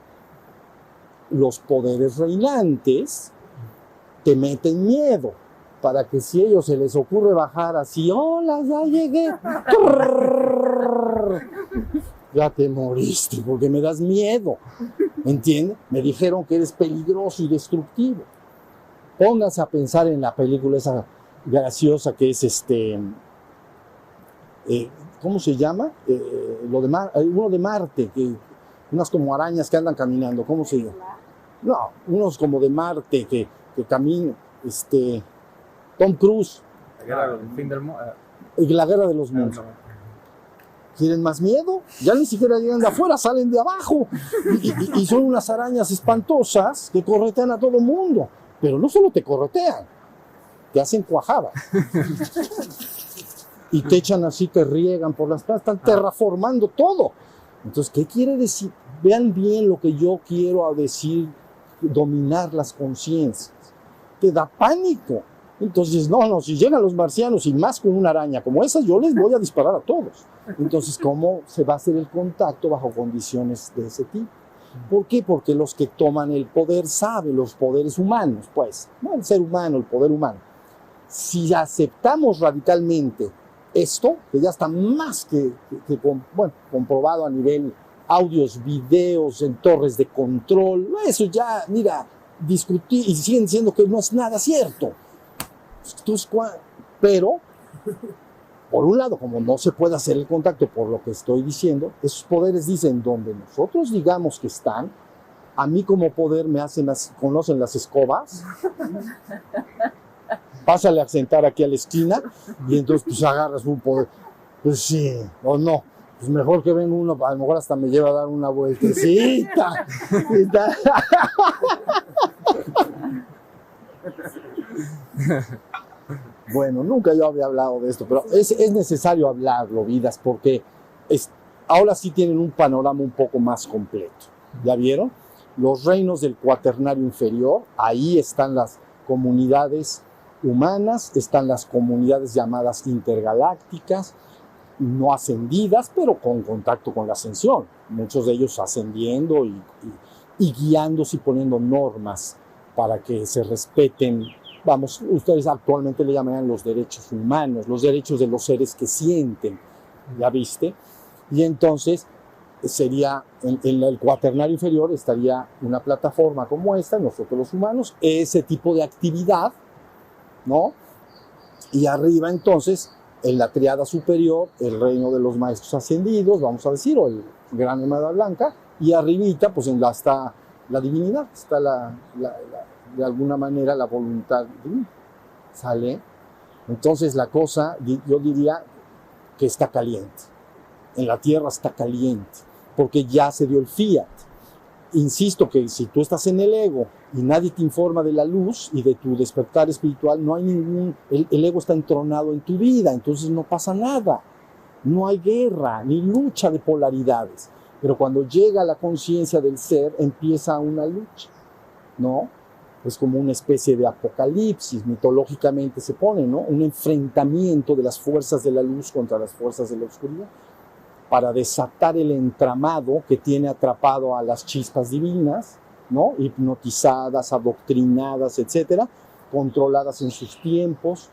Los poderes reinantes te meten miedo para que si a ellos se les ocurre bajar así, hola, ya llegué, ya te moriste porque me das miedo, ¿entiendes? Me dijeron que eres peligroso y destructivo. Pónganse a pensar en la película esa graciosa que es ¿cómo se llama? Uno de Marte, unas como arañas que andan caminando, ¿cómo se llama? No, unos como de Marte que caminan, Tom Cruise. La guerra de los mundos. ¿Quieren más miedo? Ya ni siquiera llegan de afuera, salen de abajo. Y son unas arañas espantosas que corretean a todo el mundo. Pero no solo te corretean, te hacen cuajada. Y te echan así, te riegan por las plantas, están terraformando todo. Entonces, ¿qué quiere decir? Vean bien lo que yo quiero decir, dominar las conciencias. Te da pánico. Entonces, no, si llegan los marcianos y más con una araña como esa, yo les voy a disparar a todos. Entonces, ¿cómo se va a hacer el contacto bajo condiciones de ese tipo? ¿Por qué? Porque los que toman el poder saben, los poderes humanos, pues, no el ser humano, el poder humano. Si aceptamos radicalmente esto, que ya está más que comprobado a nivel audios, videos, en torres de control, eso ya, mira, discutir y siguen diciendo que no es nada cierto. Entonces, pero, por un lado, como no se puede hacer el contacto por lo que estoy diciendo, esos poderes dicen donde nosotros digamos que están, a mí como poder me conocen las escobas, pásale a sentar aquí a la esquina y entonces pues agarras un poder, pues sí, o no, pues mejor que venga uno, a lo mejor hasta me lleva a dar una vueltecita. Bueno, nunca yo había hablado de esto, pero es necesario hablarlo, vidas, porque ahora sí tienen un panorama un poco más completo. ¿Ya vieron? Los reinos del cuaternario inferior, ahí están las comunidades humanas, están las comunidades llamadas intergalácticas, no ascendidas, pero con contacto con la ascensión. Muchos de ellos ascendiendo y guiándose y poniendo normas para que se respeten. Vamos, ustedes actualmente le llamarían los derechos humanos, los derechos de los seres que sienten, ¿ya viste? Y entonces sería, en el cuaternario inferior estaría una plataforma como esta, nosotros los humanos, ese tipo de actividad, ¿no? Y arriba entonces, en la triada superior, el reino de los maestros ascendidos, vamos a decir, o el gran Hermandad Blanca, y arribita, pues está la divinidad, está de alguna manera la voluntad divina, ¿sale? Entonces la cosa, yo diría que está caliente, en la tierra está caliente, porque ya se dio el fiat. Insisto que si tú estás en el ego y nadie te informa de la luz y de tu despertar espiritual, no hay el ego está entronado en tu vida, entonces no pasa nada, no hay guerra ni lucha de polaridades, pero cuando llega la conciencia del ser empieza una lucha, ¿no? Es como una especie de apocalipsis, mitológicamente se pone, ¿no? Un enfrentamiento de las fuerzas de la luz contra las fuerzas de la oscuridad, para desatar el entramado que tiene atrapado a las chispas divinas, ¿no? Hipnotizadas, adoctrinadas, etcétera, controladas en sus tiempos,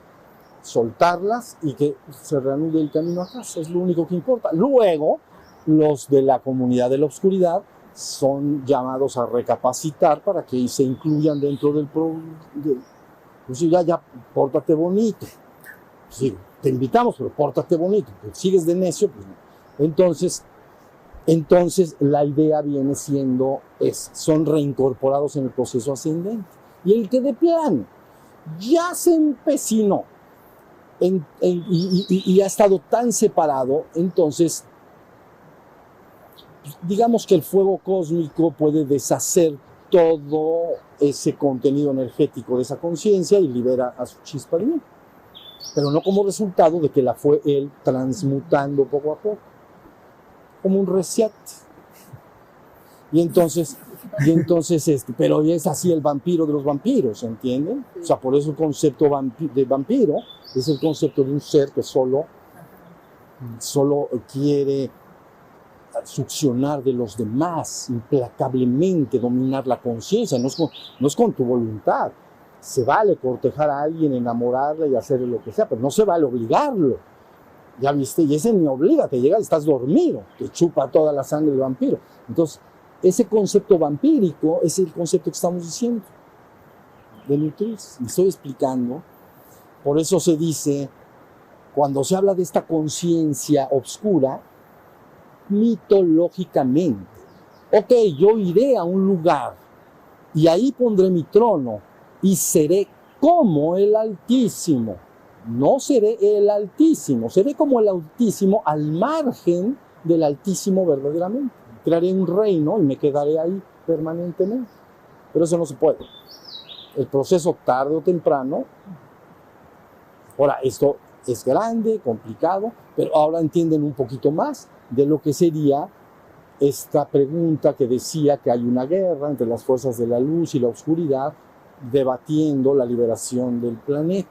soltarlas y que se reanude el camino a casa, es lo único que importa. Luego, los de la comunidad de la oscuridad son llamados a recapacitar para que se incluyan dentro del pues ya, pórtate bonito. Sí, te invitamos, pero pórtate bonito. Pues sigues de necio, pues no. Entonces la idea viene siendo son reincorporados en el proceso ascendente. Y el que de plano ya se empecinó y ha estado tan separado, entonces digamos que el fuego cósmico puede deshacer todo ese contenido energético de esa conciencia y libera a su chispa divina. Pero no como resultado de que la fue él transmutando poco a poco, como un reset. Y entonces pero es así el vampiro de los vampiros, ¿entienden? O sea, por eso el concepto de vampiro es el concepto de un ser que solo quiere succionar de los demás, implacablemente dominar la conciencia, no es con tu voluntad. Se vale cortejar a alguien, enamorarle y hacerle lo que sea, pero no se vale obligarlo. Ya viste, y ese ni obliga, te llega, estás dormido, te chupa toda la sangre del vampiro. Entonces, ese concepto vampírico es el concepto que estamos diciendo, de nutrirse. Me estoy explicando. Por eso se dice, cuando se habla de esta conciencia oscura, mitológicamente, ok, yo iré a un lugar y ahí pondré mi trono y seré como el Altísimo. No seré el Altísimo, seré como el Altísimo al margen del Altísimo verdaderamente. Crearé un reino y me quedaré ahí permanentemente. Pero eso no se puede. El proceso tarde o temprano. Ahora, esto es grande, complicado, pero ahora entienden un poquito más de lo que sería esta pregunta que decía que hay una guerra entre las fuerzas de la luz y la oscuridad debatiendo la liberación del planeta.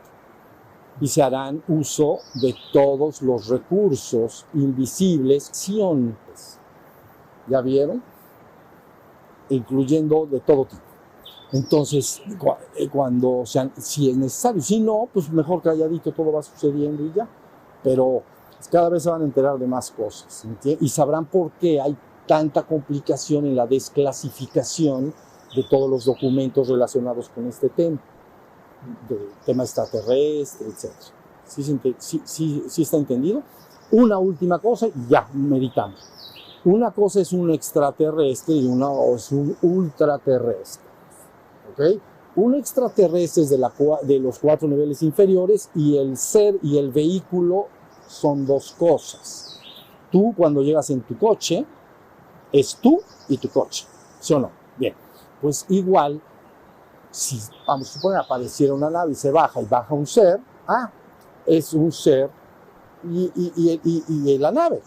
Y se harán uso de todos los recursos invisibles, ¿ya vieron? Incluyendo de todo tipo. Entonces, si es necesario, si no, pues mejor calladito, todo va sucediendo y ya. Pero cada vez se van a enterar de más cosas, ¿entiendes? Y sabrán por qué hay tanta complicación en la desclasificación de todos los documentos relacionados con este tema. Del tema extraterrestre, etc. ¿Sí está entendido? Una última cosa y ya, meditamos. Una cosa es un extraterrestre y una es un ultraterrestre. ¿Ok? Un extraterrestre es de los 4 niveles inferiores y el ser y el vehículo son 2 cosas. Tú, cuando llegas en tu coche, es tú y tu coche. ¿Sí o no? Bien. Pues igual, si vamos a suponer apareciera una nave y se baja y baja un ser, es un ser y la nave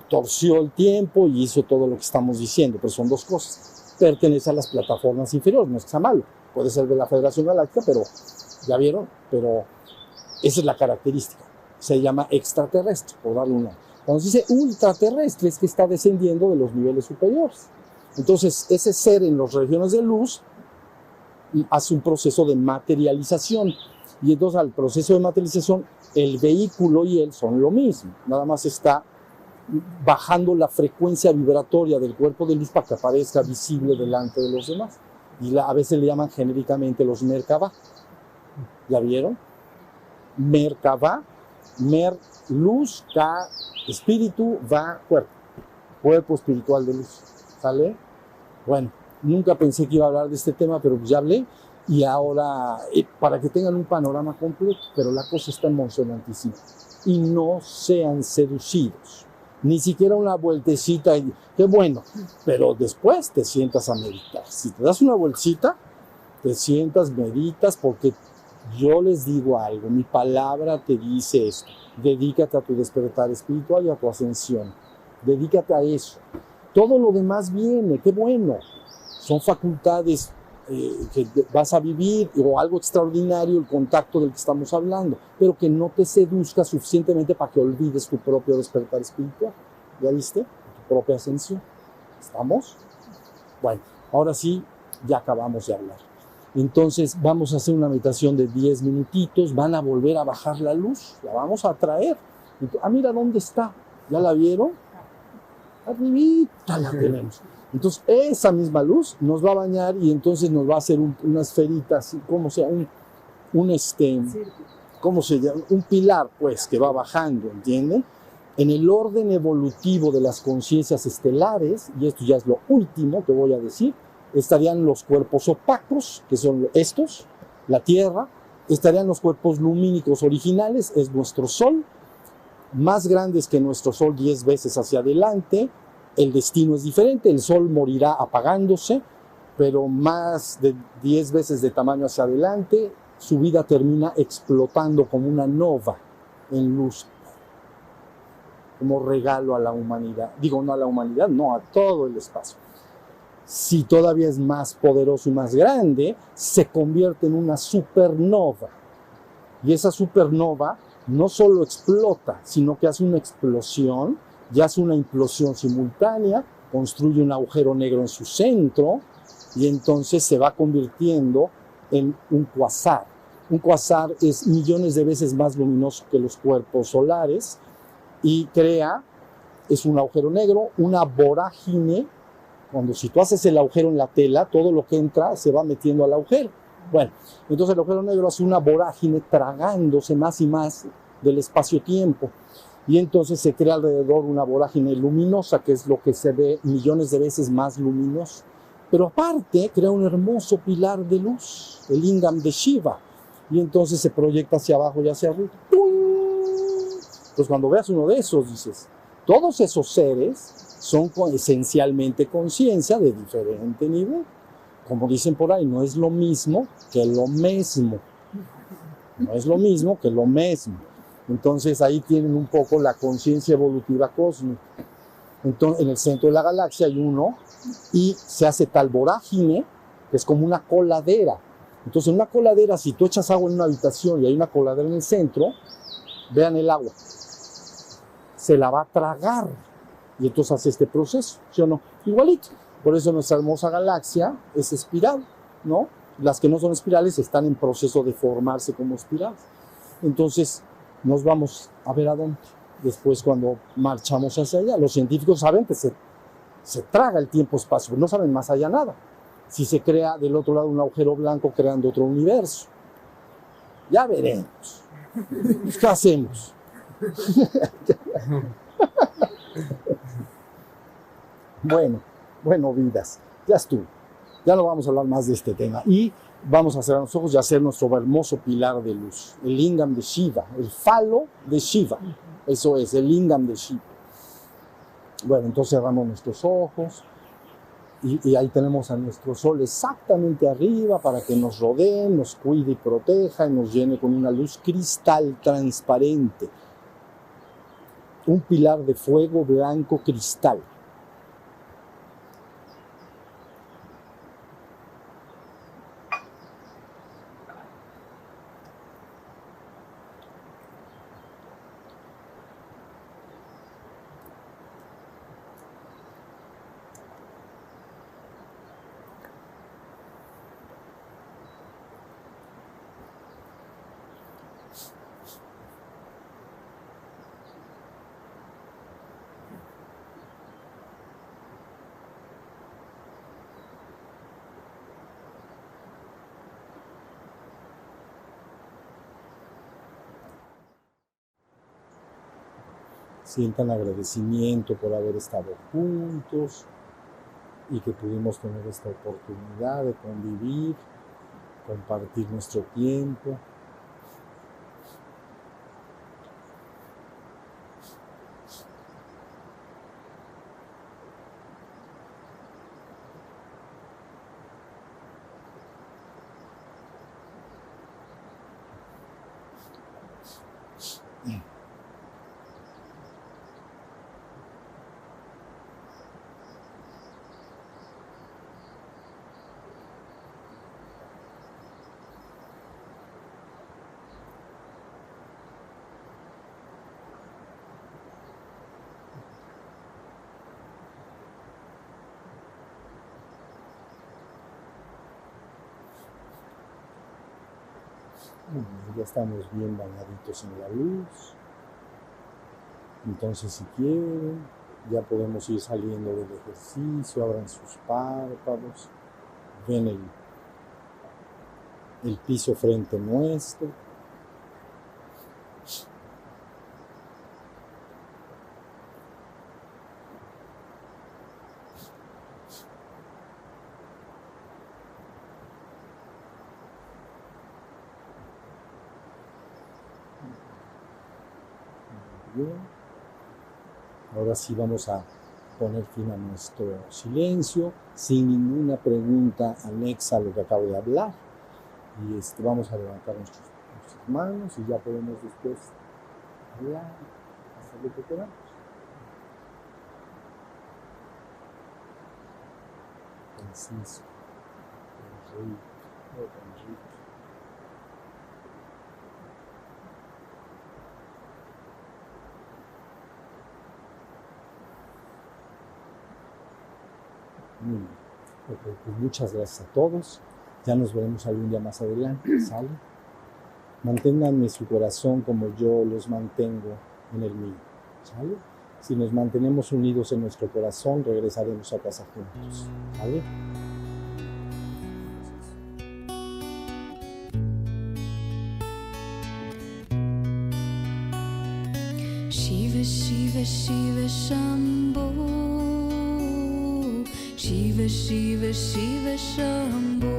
torció el tiempo y hizo todo lo que estamos diciendo, pero son 2 cosas. Pertenece a las plataformas inferiores, no es que sea malo, puede ser de la Federación Galáctica, pero ya vieron, pero esa es la característica. Se llama extraterrestre, por darle un nombre. Cuando se dice ultraterrestre es que está descendiendo de los niveles superiores. Entonces, ese ser en las regiones de luz hace un proceso de materialización. Y entonces al proceso de materialización, el vehículo y él son lo mismo. Nada más está bajando la frecuencia vibratoria del cuerpo de luz para que aparezca visible delante de los demás. Y a veces le llaman genéricamente los Merkabah. ¿Ya vieron? Merkabah, luz, Ka, espíritu, va, cuerpo espiritual de luz. ¿Sale? Bueno, nunca pensé que iba a hablar de este tema, pero ya hablé. Y ahora, para que tengan un panorama completo, pero la cosa está emocionantísima. Y no sean seducidos. Ni siquiera una vueltecita, qué bueno, pero después te sientas a meditar. Si te das una vueltecita, te sientas, meditas, porque yo les digo algo, mi palabra te dice esto. Dedícate a tu despertar espiritual y a tu ascensión. Dedícate a eso. Todo lo demás viene, qué bueno. Son facultades que vas a vivir o algo extraordinario, el contacto del que estamos hablando, pero que no te seduzca suficientemente para que olvides tu propio despertar espiritual. ¿Ya viste? Tu propia ascensión. ¿Estamos? Bueno, ahora sí, ya acabamos de hablar. Entonces vamos a hacer una meditación de 10 minutitos, van a volver a bajar la luz, la vamos a traer. Entonces, mira dónde está, ¿ya la vieron? Arribita la tenemos. Entonces esa misma luz nos va a bañar y entonces nos va a hacer una esferita, así, como sea, ¿cómo se llama? Un pilar, pues, que va bajando, ¿entienden? En el orden evolutivo de las conciencias estelares, y esto ya es lo último que voy a decir, estarían los cuerpos opacos, que son estos, la Tierra, estarían los cuerpos lumínicos originales, es nuestro Sol, más grandes que nuestro Sol 10 veces hacia adelante. El destino es diferente, el Sol morirá apagándose, pero más de 10 veces de tamaño hacia adelante, su vida termina explotando como una nova en luz, como regalo a la humanidad. Digo, no a la humanidad, no, a todo el espacio. Si todavía es más poderoso y más grande, se convierte en una supernova. Y esa supernova no solo explota, sino que hace una explosión, y hace una implosión simultánea, construye un agujero negro en su centro, y entonces se va convirtiendo en un cuasar. Un cuasar es millones de veces más luminoso que los cuerpos solares, y es un agujero negro, una vorágine. Si tú haces el agujero en la tela, todo lo que entra se va metiendo al agujero. Bueno, entonces el agujero negro hace una vorágine tragándose más y más del espacio-tiempo. Y entonces se crea alrededor una vorágine luminosa, que es lo que se ve millones de veces más luminoso. Pero aparte, crea un hermoso pilar de luz, el lingam de Shiva. Y entonces se proyecta hacia abajo y hacia arriba. Entonces cuando veas uno de esos, dices, todos esos seres son esencialmente conciencia de diferente nivel. Como dicen por ahí, no es lo mismo que lo mismo. No es lo mismo que lo mismo. Entonces ahí tienen un poco la conciencia evolutiva cósmica. Entonces en el centro de la galaxia hay uno y se hace tal vorágine que es como una coladera. Entonces en una coladera, si tú echas agua en una habitación y hay una coladera en el centro, vean el agua, se la va a tragar. Y entonces hace este proceso, ¿sí o no? Igualito. Por eso nuestra hermosa galaxia es espiral, ¿no? Las que no son espirales están en proceso de formarse como espirales. Entonces, nos vamos a ver a dónde. Después, cuando marchamos hacia allá, los científicos saben que se traga el tiempo-espacio, no saben más allá nada. Si se crea del otro lado un agujero blanco creando otro universo. Ya veremos. ¿Qué hacemos? Bueno, vidas, ya estuvo. Ya no vamos a hablar más de este tema. Y vamos a cerrar los ojos y hacer nuestro hermoso pilar de luz. El lingam de Shiva, el falo de Shiva. Eso es, el lingam de Shiva. Bueno, entonces cerramos nuestros ojos. Y ahí tenemos a nuestro sol exactamente arriba para que nos rodee, nos cuide y proteja y nos llene con una luz cristal transparente. Un pilar de fuego blanco cristal. Sientan agradecimiento por haber estado juntos y que pudimos tener esta oportunidad de convivir, compartir nuestro tiempo. Ya estamos bien bañaditos en la luz. Entonces, si quieren, ya podemos ir saliendo del ejercicio. Abran sus párpados. Ven el piso frente nuestro. Bien. Ahora sí vamos a poner fin a nuestro silencio, sin ninguna pregunta anexa a lo que acabo de hablar. Y vamos a levantar nuestras manos y ya podemos después hablar, hacer lo que queramos. Francisco, Enrique. Ok, pues muchas gracias a todos. Ya nos veremos algún día más adelante, ¿sale? Manténganme su corazón como yo los mantengo en el mío, ¿sale? Si nos mantenemos unidos en nuestro corazón, regresaremos a casa juntos, ¿sale? Shiva Shiva Shiva Shambho, Shiva Shiva Shiva Shambho.